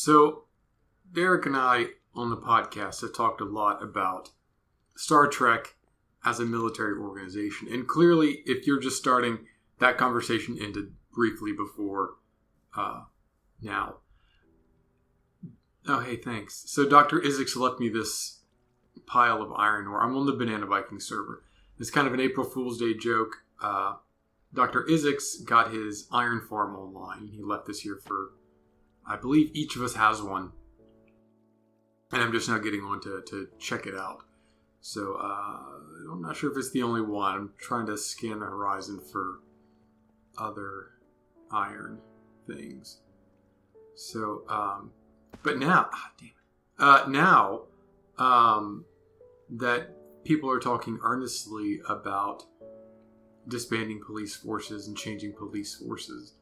So, Derek and I on the podcast have talked a lot about Star Trek as a military organization. And clearly, if you're just starting, that conversation ended briefly before now. Oh, hey, thanks. So Dr. Isaacs left me this pile of iron ore. I'm on the Banana Viking server. It's kind of an April Fool's Day joke. Dr. Isaacs got his iron farm online. He left this here for, I believe each of us has one. And I'm just now getting on to check it out. So I'm not sure if it's the only one. I'm trying to scan the horizon for other iron things. So, but now, now that people are talking earnestly about disbanding police forces and changing police forces,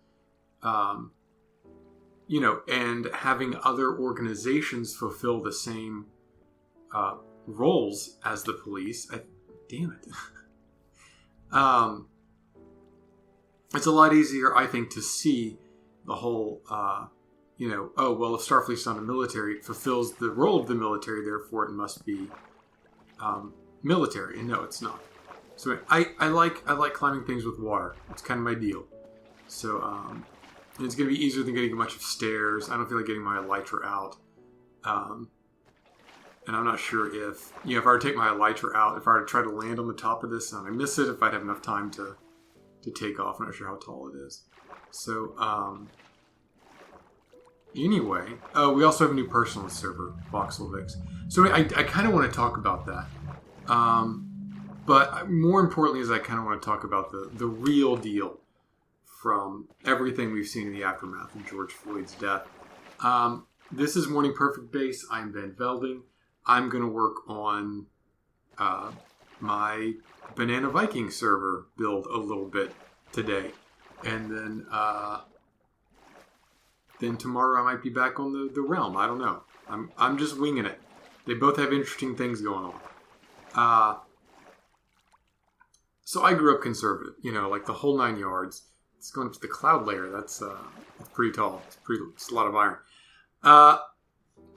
and having other organizations fulfill the same roles as the police. It's a lot easier, I think, to see the whole, if Starfleet's not a military, it fulfills the role of the military, therefore it must be military. And no, it's not. So I like climbing things with water. It's kind of my deal. So and it's going to be easier than getting a bunch of stairs. I don't feel like getting my elytra out. And I'm not sure if I were to take my elytra out, if I were to try to land on the top of this and I miss it, if I'd have enough time to take off. I'm not sure how tall it is. So, anyway, we also have a new person on the server, Voxelvix. So I kind of want to talk about that. But more importantly is I kind of want to talk about the real deal from everything we've seen in the aftermath of George Floyd's death. This is Morning Perfect Base. I'm Ben Velding. I'm going to work on my Banana Viking server build a little bit today. And then tomorrow I might be back on the realm. I don't know. I'm just winging it. They both have interesting things going on. So I grew up conservative, like the whole 9 yards. It's going up to the cloud layer. That's pretty tall. It's a lot of iron.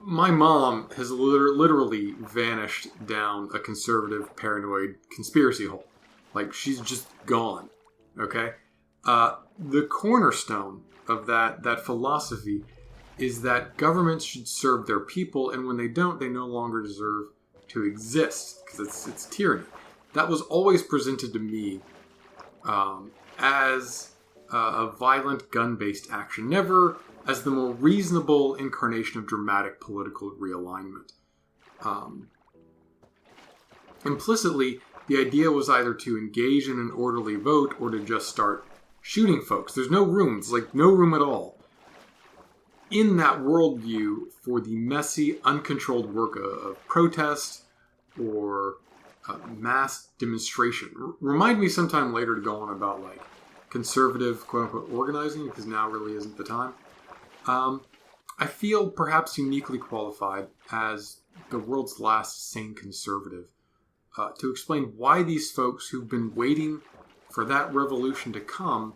My mom has literally vanished down a conservative, paranoid conspiracy hole. Like, she's just gone. Okay? The cornerstone of that philosophy is that governments should serve their people, and when they don't, they no longer deserve to exist, because it's tyranny. That was always presented to me as a violent gun-based action, never as the more reasonable incarnation of dramatic political realignment. Implicitly, the idea was either to engage in an orderly vote or to just start shooting folks. There's no room. It's like no room at all in that worldview for the messy, uncontrolled work of protest or mass demonstration. Remind me sometime later to go on about like conservative, quote-unquote, organizing, because now really isn't the time. I feel perhaps uniquely qualified as the world's last sane conservative to explain why these folks who've been waiting for that revolution to come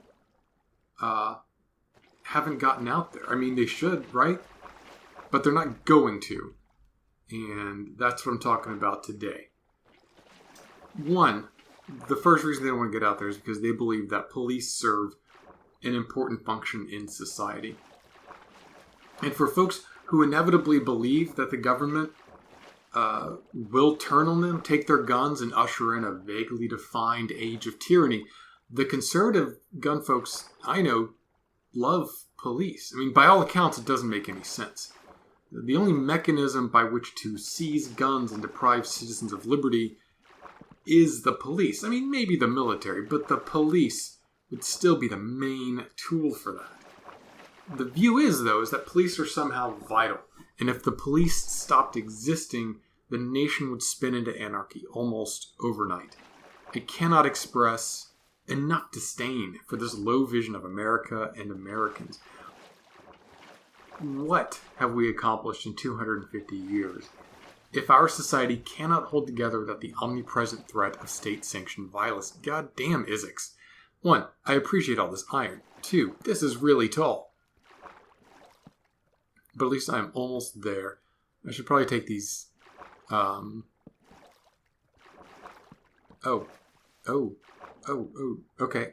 haven't gotten out there. I mean, they should, right? But they're not going to. And that's what I'm talking about today. One, the first reason they don't want to get out there is because they believe that police serve an important function in society. And for folks who inevitably believe that the government will turn on them, take their guns, and usher in a vaguely defined age of tyranny, the conservative gun folks I know love police. I mean, by all accounts, it doesn't make any sense. The only mechanism by which to seize guns and deprive citizens of liberty is the police. I mean, maybe the military, but the police would still be the main tool for that. The view is, though, is that police are somehow vital. And if the police stopped existing, the nation would spin into anarchy almost overnight. I cannot express enough disdain for this low vision of America and Americans. What have we accomplished in 250 years if our society cannot hold together without the omnipresent threat of state-sanctioned violence? Goddamn, Isaacs. 1, I appreciate all this iron. 2, this is really tall. but at least I'm almost there. I should probably take these. Okay,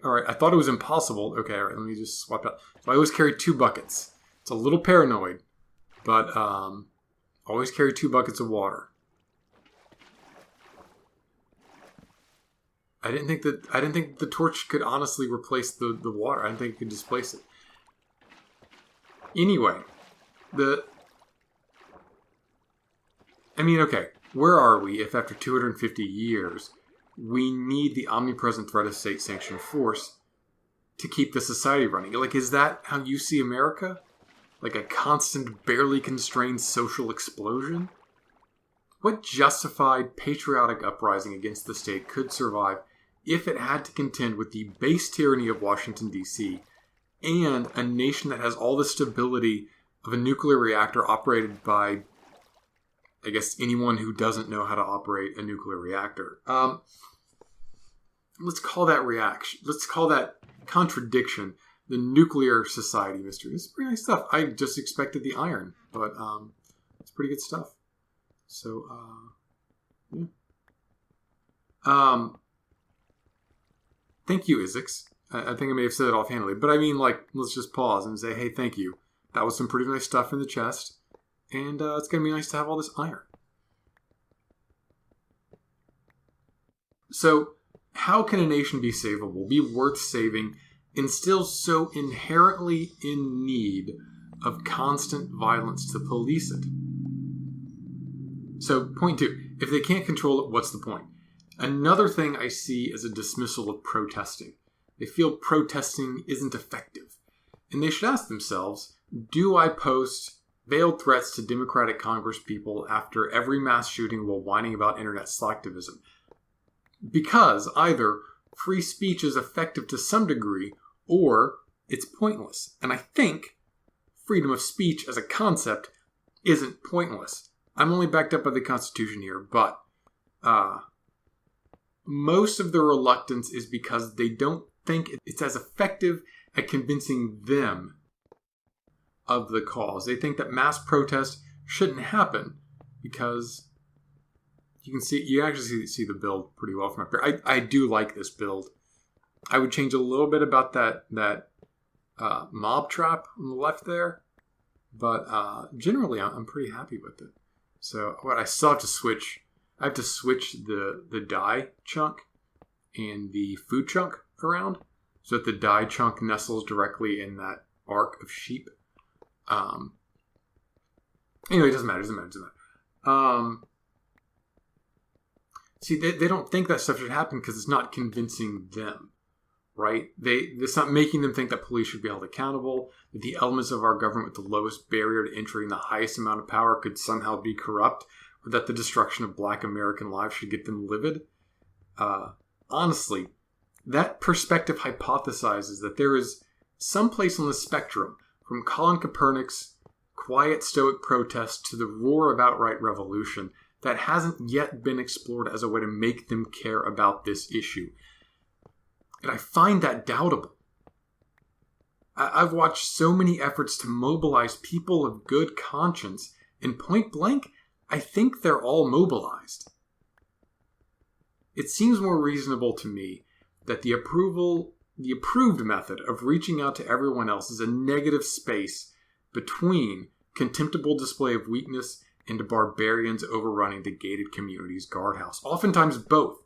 all right. I thought it was impossible. Okay, all right. Let me just swap out. So I always carry 2 buckets. It's a little paranoid, but always carry 2 buckets of water. I didn't think the torch could honestly replace the water. I didn't think it could displace it. Anyway, okay, where are we if after 250 years we need the omnipresent threat of state-sanctioned force to keep the society running? Like, is that how you see America? Like a constant, barely constrained social explosion? What justified patriotic uprising against the state could survive if it had to contend with the base tyranny of Washington, D.C., and a nation that has all the stability of a nuclear reactor operated by, I guess, anyone who doesn't know how to operate a nuclear reactor? Let's call that reaction. Let's call that contradiction the nuclear society mystery. This is pretty nice stuff. I just expected the iron, but it's pretty good stuff. So, yeah. Thank you, Isix. I think I may have said it offhandedly, but I mean, like, let's just pause and say, hey, thank you. That was some pretty nice stuff in the chest, and it's going to be nice to have all this iron. So, how can a nation be savable, be worth saving, and still so inherently in need of constant violence to police it? So, point 2, if they can't control it, what's the point? Another thing I see is a dismissal of protesting. They feel protesting isn't effective. And they should ask themselves, do I post veiled threats to Democratic Congress people after every mass shooting while whining about internet slacktivism? Because either free speech is effective to some degree, or it's pointless. And I think freedom of speech as a concept isn't pointless. I'm only backed up by the Constitution here, but most of the reluctance is because they don't think it's as effective at convincing them of the cause. They think that mass protest shouldn't happen because you actually see the build pretty well from up here. I do like this build. I would change a little bit about that mob trap on the left there, but generally I'm pretty happy with it. So what I still have to switch. I have to switch the die chunk and the food chunk around so that the die chunk nestles directly in that arc of sheep. Anyway, it doesn't matter. See, they don't think that stuff should happen because it's not convincing them, right? It's not making them think that police should be held accountable, that the elements of our government with the lowest barrier to entry and the highest amount of power could somehow be corrupt, or that the destruction of Black American lives should get them livid. Honestly, that perspective hypothesizes that there is some place on the spectrum from Colin Kaepernick's quiet stoic protest to the roar of outright revolution that hasn't yet been explored as a way to make them care about this issue. And I find that doubtable. I've watched so many efforts to mobilize people of good conscience, and point blank, I think they're all mobilized. It seems more reasonable to me that the approved method of reaching out to everyone else is a negative space between contemptible display of weakness and barbarians overrunning the gated community's guardhouse. Oftentimes both,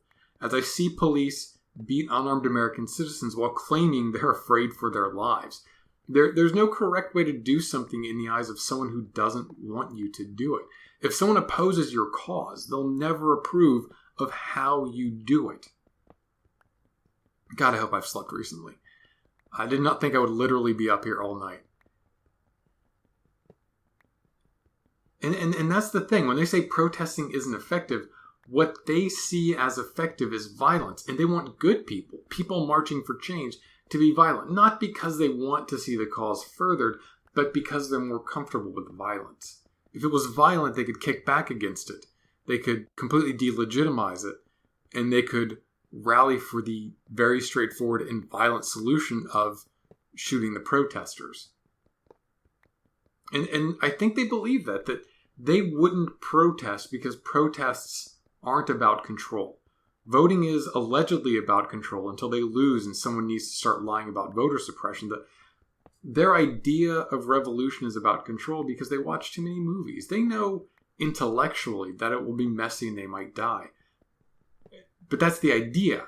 as I see police beat unarmed American citizens while claiming they're afraid for their lives. There's no correct way to do something in the eyes of someone who doesn't want you to do it. If someone opposes your cause, they'll never approve of how you do it. God, I hope I've slept recently. I did not think I would literally be up here all night. And that's the thing. When they say protesting isn't effective, what they see as effective is violence. And they want good people marching for change, to be violent. Not because they want to see the cause furthered, but because they're more comfortable with violence. If it was violent, they could kick back against it. They could completely delegitimize it. And they could rally for the very straightforward and violent solution of shooting the protesters. And I think they believe that they wouldn't protest because protests aren't about control. Voting is allegedly about control until they lose and someone needs to start lying about voter suppression. Their idea of revolution is about control because they watch too many movies. They know intellectually that it will be messy and they might die. But that's the idea.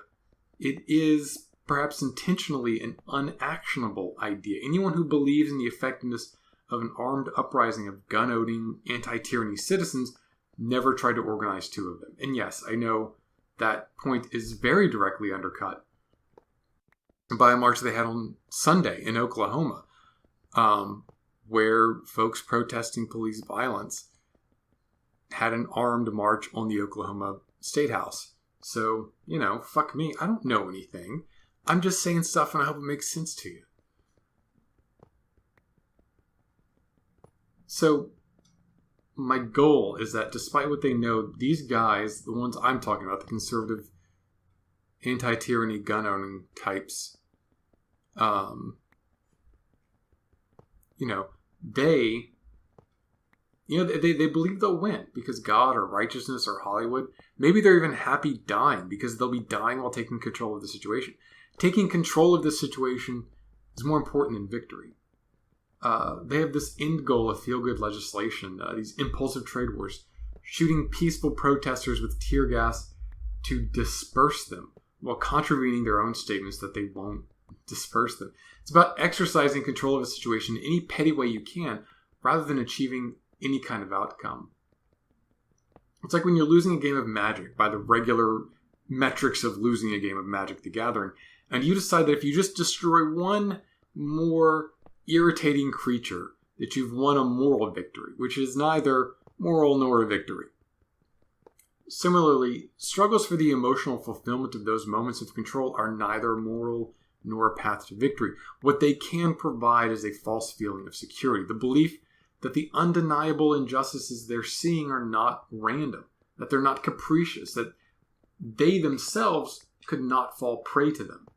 It is perhaps intentionally an unactionable idea. Anyone who believes in the effectiveness of an armed uprising of gun-owning, anti-tyranny citizens never tried to organize two of them. And yes, I know that point is very directly undercut by a march they had on Sunday in Oklahoma, where folks protesting police violence had an armed march on the Oklahoma State House. So, fuck me. I don't know anything. I'm just saying stuff and I hope it makes sense to you. So, my goal is that despite what they know, these guys, the ones I'm talking about, the conservative, anti-tyranny, gun-owning types, they believe they'll win because God or righteousness or Hollywood. Maybe they're even happy dying because they'll be dying while taking control of the situation. Taking control of the situation is more important than victory. They have this end goal of feel-good legislation, these impulsive trade wars, shooting peaceful protesters with tear gas to disperse them while contravening their own statements that they won't disperse them. It's about exercising control of a situation in any petty way you can rather than achieving any kind of outcome. It's like when you're losing a game of Magic by the regular metrics of losing a game of Magic the Gathering, and you decide that if you just destroy one more irritating creature, that you've won a moral victory, which is neither moral nor a victory. Similarly, struggles for the emotional fulfillment of those moments of control are neither moral nor a path to victory. What they can provide is a false feeling of security, the belief that the undeniable injustices they're seeing are not random, that they're not capricious, that they themselves could not fall prey to them.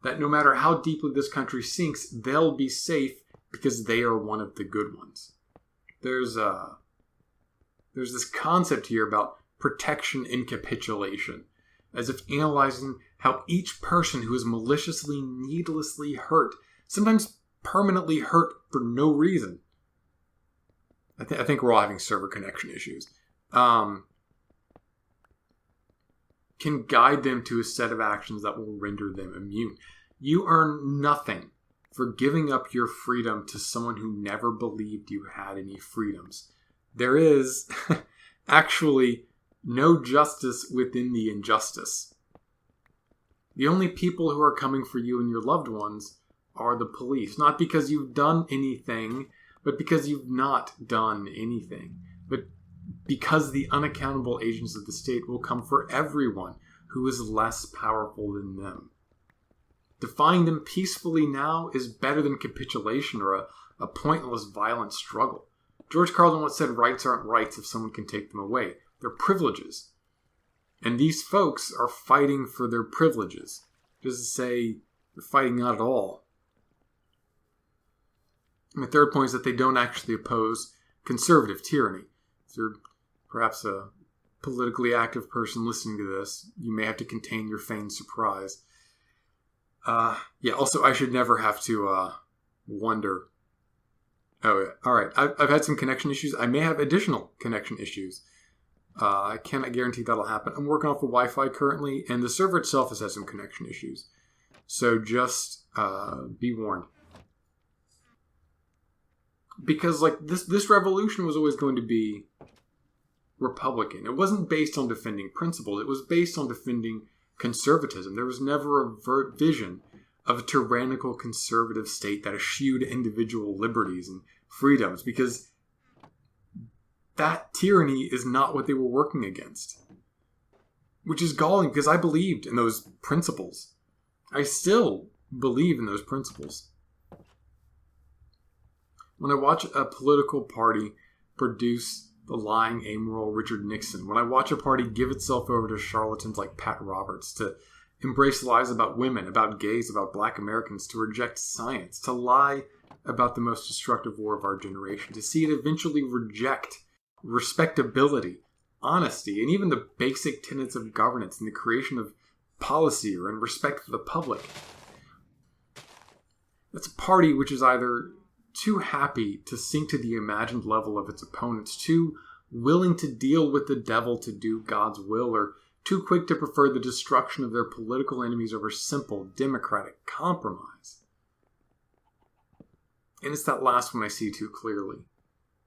That no matter how deeply this country sinks, they'll be safe because they are one of the good ones. There's this concept here about protection and capitulation, as if analyzing how each person who is maliciously, needlessly hurt, sometimes permanently hurt for no reason. I think we're all having server connection issues. Can guide them to a set of actions that will render them immune. You earn nothing for giving up your freedom to someone who never believed you had any freedoms. There is actually no justice within the injustice. The only people who are coming for you and your loved ones are the police. Not because you've done anything, but because you've not done anything. But because the unaccountable agents of the state will come for everyone who is less powerful than them. Defying them peacefully now is better than capitulation or a pointless violent struggle. George Carlin once said rights aren't rights if someone can take them away. They're privileges. And these folks are fighting for their privileges. Just to say they're fighting not at all. And the third point is that they don't actually oppose conservative tyranny. If you're perhaps a politically active person listening to this, you may have to contain your feigned surprise. Also, I should never have to wonder. Oh, yeah. All right. I've had some connection issues. I may have additional connection issues. I cannot guarantee that'll happen. I'm working off of Wi-Fi currently, and the server itself has had some connection issues. So just be warned. Because this revolution was always going to be Republican. It wasn't based on defending principles. It was based on defending conservatism. There was never a vision of a tyrannical conservative state that eschewed individual liberties and freedoms, because that tyranny is not what they were working against. Which is galling, because I believed in those principles. I still believe in those principles. When I watch a political party produce the lying, amoral Richard Nixon, when I watch a party give itself over to charlatans like Pat Roberts to embrace lies about women, about gays, about black Americans, to reject science, to lie about the most destructive war of our generation, to see it eventually reject respectability, honesty, and even the basic tenets of governance and the creation of policy and respect for the public. That's a party which is either too happy to sink to the imagined level of its opponents, too willing to deal with the devil to do God's will, or too quick to prefer the destruction of their political enemies over simple democratic compromise. And it's that last one I see too clearly.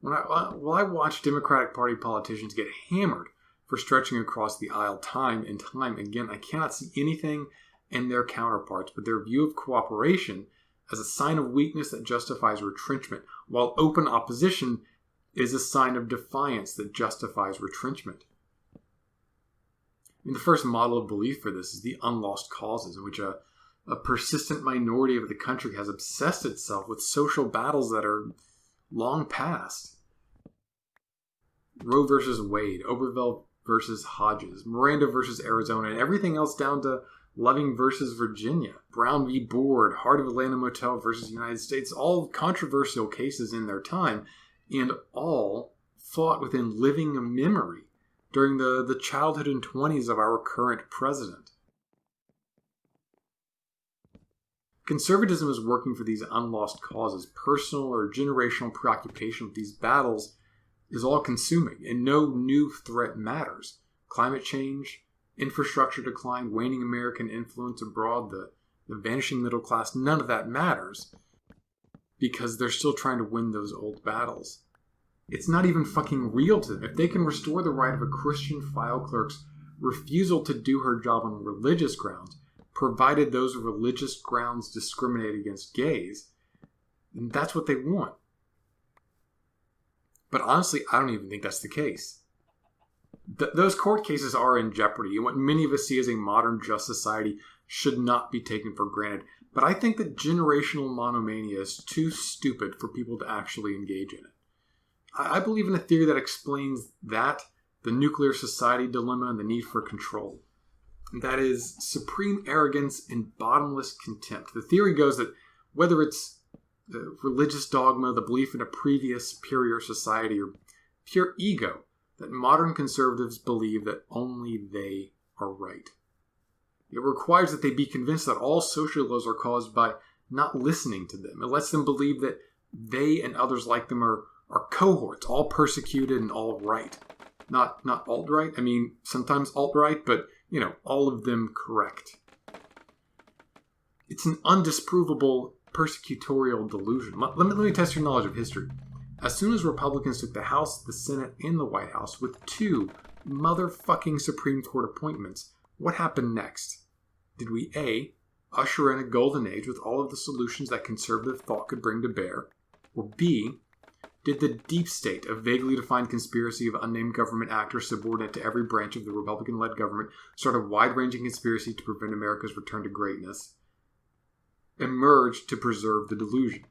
When I watch Democratic Party politicians get hammered for stretching across the aisle time and time again, I cannot see anything in their counterparts but their view of cooperation as a sign of weakness that justifies retrenchment, while open opposition is a sign of defiance that justifies retrenchment. The first model of belief for this is the unlost causes, in which a persistent minority of the country has obsessed itself with social battles that are long past. Roe versus Wade, Obergefell versus Hodges, Miranda versus Arizona, and everything else down to Loving versus Virginia, Brown v. Board, Heart of Atlanta Motel versus United States, all controversial cases in their time, and all fought within living memory during the childhood and 20s of our current president. Conservatism is working for these unlost causes. Personal or generational preoccupation with these battles is all-consuming, and no new threat matters. Climate change, infrastructure decline, waning American influence abroad, the vanishing middle class, none of that matters because they're still trying to win those old battles. It's not even fucking real to them. If they can restore the right of a Christian file clerk's refusal to do her job on religious grounds, provided those religious grounds discriminate against gays, then that's what they want. But honestly, I don't even think that's the case. Those court cases are in jeopardy, and what many of us see as a modern just society should not be taken for granted. But I think that generational monomania is too stupid for people to actually engage in it. I believe in a theory that explains that, the nuclear society dilemma, and the need for control. And that is supreme arrogance and bottomless contempt. The theory goes that whether it's the religious dogma, the belief in a previous superior society, or pure ego, that modern conservatives believe that only they are right. It requires that they be convinced that all social ills are caused by not listening to them. It lets them believe that they and others like them are cohorts, all persecuted and all right. Not alt-right. I mean, sometimes alt-right, but, all of them correct. It's an undisprovable persecutorial delusion. Let me test your knowledge of history. As soon as Republicans took the House, the Senate, and the White House with 2 motherfucking Supreme Court appointments, what happened next? Did we A, usher in a golden age with all of the solutions that conservative thought could bring to bear? Or B, did the deep state, a vaguely defined conspiracy of unnamed government actors subordinate to every branch of the Republican-led government, start a wide-ranging conspiracy to prevent America's return to greatness, emerge to preserve the delusion?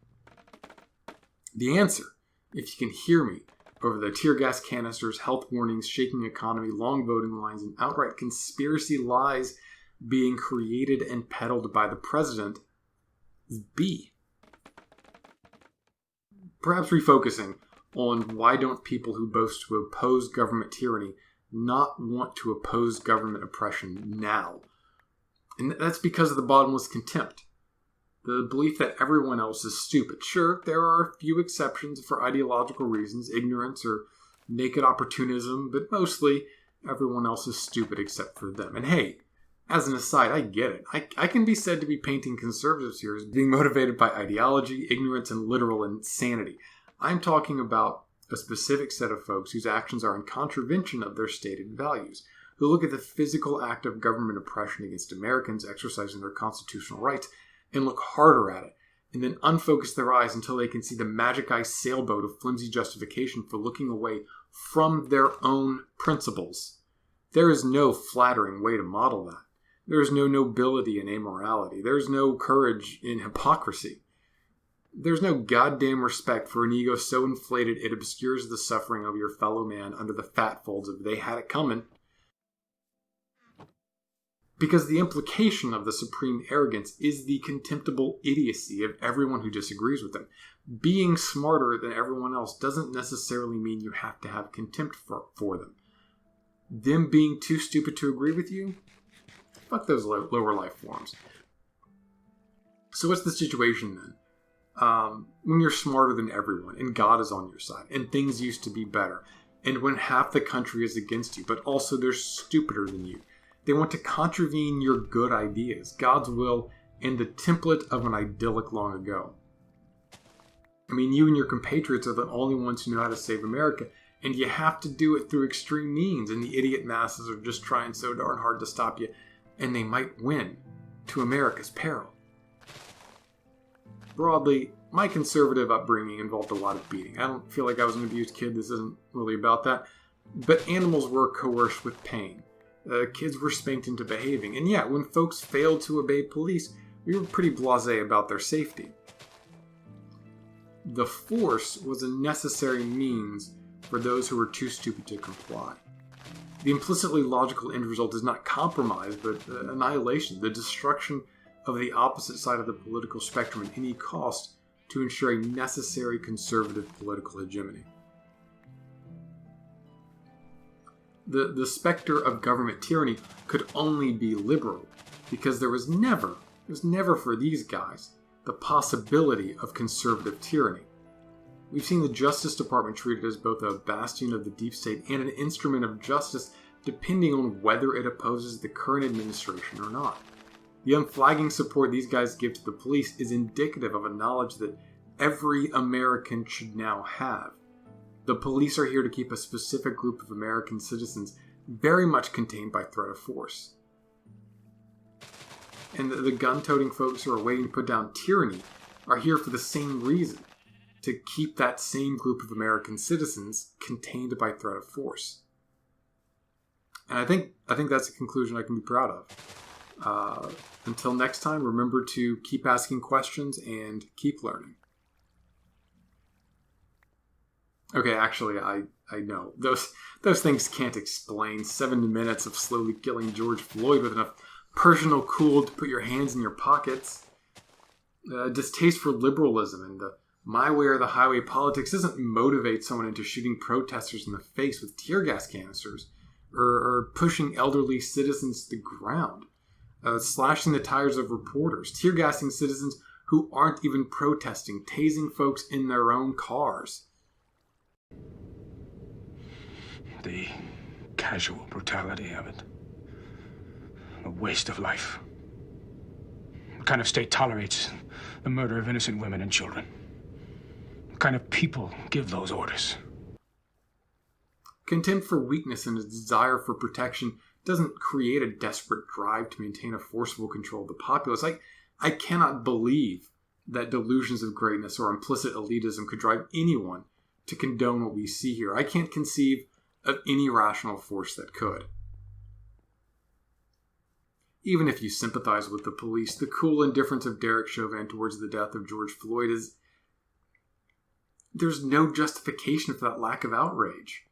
The answer, if you can hear me, over the tear gas canisters, health warnings, shaking economy, long voting lines, and outright conspiracy lies being created and peddled by the president, is B. Perhaps refocusing on why don't people who boast to oppose government tyranny not want to oppose government oppression now? And that's because of the bottomless contempt. The belief that everyone else is stupid. Sure, there are a few exceptions for ideological reasons, ignorance or naked opportunism, but mostly everyone else is stupid except for them. And hey, as an aside, I get it. I can be said to be painting conservatives here as being motivated by ideology, ignorance, and literal insanity. I'm talking about a specific set of folks whose actions are in contravention of their stated values, who look at the physical act of government oppression against Americans exercising their constitutional rights and look harder at it, and then unfocus their eyes until they can see the magic eye sailboat of flimsy justification for looking away from their own principles. There is no flattering way to model that. There is no nobility in amorality. There is no courage in hypocrisy. There's no goddamn respect for an ego so inflated it obscures the suffering of your fellow man under the fat folds of they had it coming. Because the implication of the supreme arrogance is the contemptible idiocy of everyone who disagrees with them. Being smarter than everyone else doesn't necessarily mean you have to have contempt for them. Them being too stupid to agree with you? Fuck those lower life forms. So what's the situation then? When you're smarter than everyone, and God is on your side, and things used to be better, and when half the country is against you, but also they're stupider than you. They want to contravene your good ideas, God's will, and the template of an idyllic long ago. I mean, you and your compatriots are the only ones who know how to save America, and you have to do it through extreme means, and the idiot masses are just trying so darn hard to stop you, and they might win, to America's peril. Broadly, my conservative upbringing involved a lot of beating. I don't feel like I was an abused kid, this isn't really about that, but animals were coerced with pain. Kids were spanked into behaving. And yeah, when folks failed to obey police, we were pretty blasé about their safety. The force was a necessary means for those who were too stupid to comply. The implicitly logical end result is not compromise, but annihilation, the destruction of the opposite side of the political spectrum at any cost to ensure a necessary conservative political hegemony. The specter of government tyranny could only be liberal, because there was never for these guys the possibility of conservative tyranny. We've seen the Justice Department treated as both a bastion of the deep state and an instrument of justice depending on whether it opposes the current administration or not. The unflagging support these guys give to the police is indicative of a knowledge that every American should now have. The police are here to keep a specific group of American citizens very much contained by threat of force. And the gun-toting folks who are waiting to put down tyranny are here for the same reason, to keep that same group of American citizens contained by threat of force. And I think that's a conclusion I can be proud of. Until next time, remember to keep asking questions and keep learning. Okay, actually, I know. Those things can't explain 70 minutes of slowly killing George Floyd with enough personal cool to put your hands in your pockets. Distaste for liberalism and the my way or the highway politics doesn't motivate someone into shooting protesters in the face with tear gas canisters or pushing elderly citizens to the ground, slashing the tires of reporters, tear gassing citizens who aren't even protesting, tasing folks in their own cars. The casual brutality of it. A waste of life. What kind of state tolerates the murder of innocent women and children? What kind of people give those orders? Contempt for weakness and a desire for protection doesn't create a desperate drive to maintain a forcible control of the populace. I cannot believe that delusions of greatness or implicit elitism could drive anyone to condone what we see here. I can't conceive of any rational force that could. Even if you sympathize with the police, the cool indifference of Derek Chauvin towards the death of George Floyd is... there's no justification for that lack of outrage.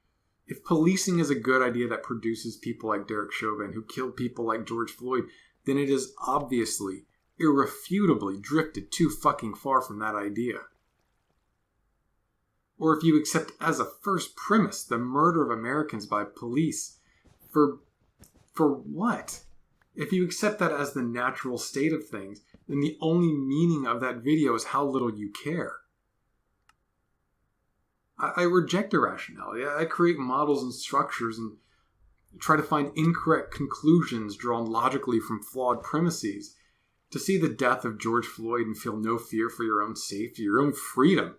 If policing is a good idea that produces people like Derek Chauvin who killed people like George Floyd, then it is obviously, irrefutably drifted too fucking far from that idea. Or if you accept as a first premise the murder of Americans by police, for what? If you accept that as the natural state of things, then the only meaning of that video is how little you care. I reject irrationality. I create models and structures and try to find incorrect conclusions drawn logically from flawed premises. To see the death of George Floyd and feel no fear for your own safety, your own freedom,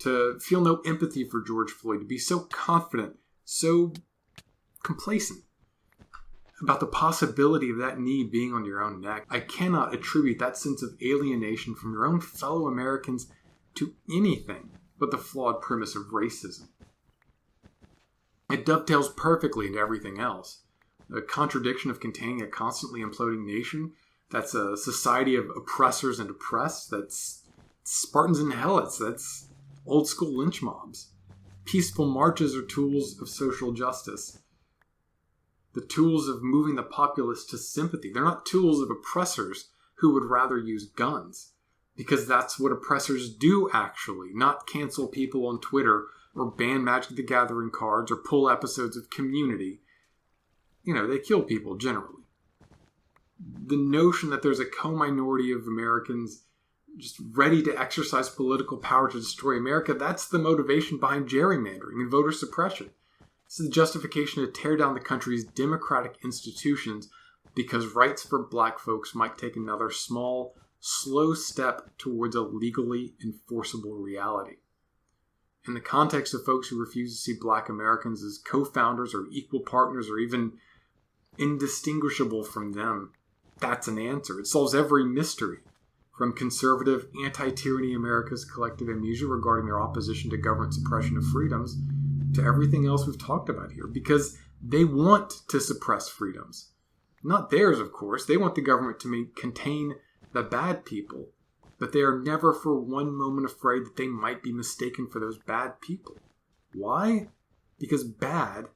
to feel no empathy for George Floyd, to be so confident, so complacent about the possibility of that knee being on your own neck. I cannot attribute that sense of alienation from your own fellow Americans to anything but the flawed premise of racism. It dovetails perfectly into everything else. The contradiction of containing a constantly imploding nation, that's a society of oppressors and oppressed, that's Spartans and Helots, that's old school lynch mobs. Peaceful marches are tools of social justice. the tools of moving the populace to sympathy. They're not tools of oppressors who would rather use guns, because that's what oppressors do actually, not cancel people on Twitter or ban Magic the Gathering cards or pull episodes of Community. They kill people generally. The notion that there's a co-minority of Americans just ready to exercise political power to destroy America, that's the motivation behind gerrymandering and voter suppression. This is the justification to tear down the country's democratic institutions because rights for black folks might take another small, slow step towards a legally enforceable reality. In the context of folks who refuse to see black Americans as co-founders or equal partners or even indistinguishable from them, that's an answer. It solves every mystery, from conservative anti-tyranny America's collective amnesia regarding their opposition to government suppression of freedoms to everything else we've talked about here, because they want to suppress freedoms. Not theirs, of course. They want the government to contain the bad people, but they are never for one moment afraid that they might be mistaken for those bad people. Why? Because bad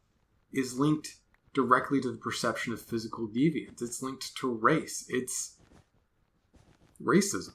is linked directly to the perception of physical deviance. It's linked to race. It's racism.